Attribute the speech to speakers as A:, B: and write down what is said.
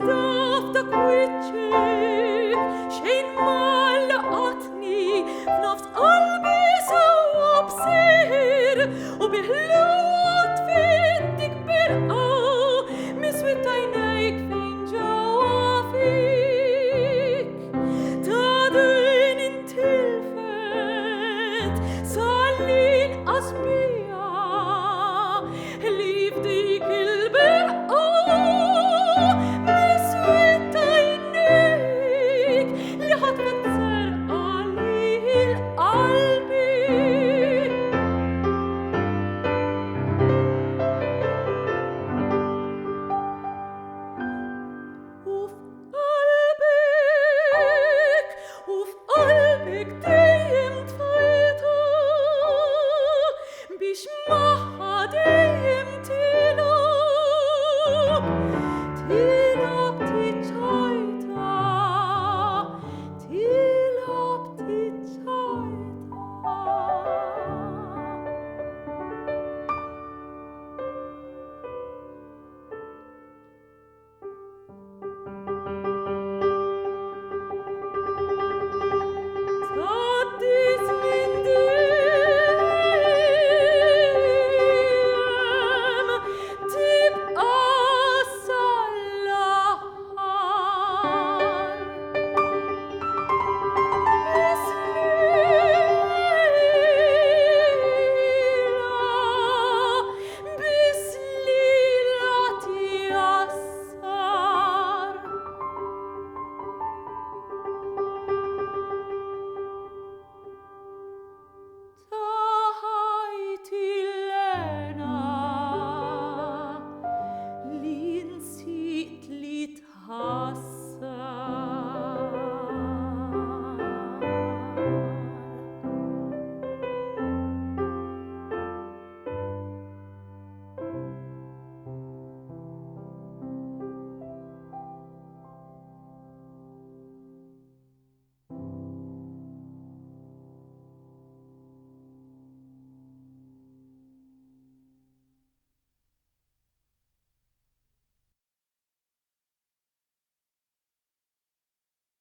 A: dofta quitchik, shein malla atni, fnafs albi so obsir, og behlot fittig ber mis with eineik fin jawafik. Tadun in tilfet, salin asbia, liv dik ilber mis with eineik, lihat vetzer alil albi. Uf albik deyim tfayta, bishmaha deyim tilab, tilab tichayta, tilab tichayta. Tatis vindiem, tip asalahar. Bislila tiassar. Tahaitilena, lin sit lit has.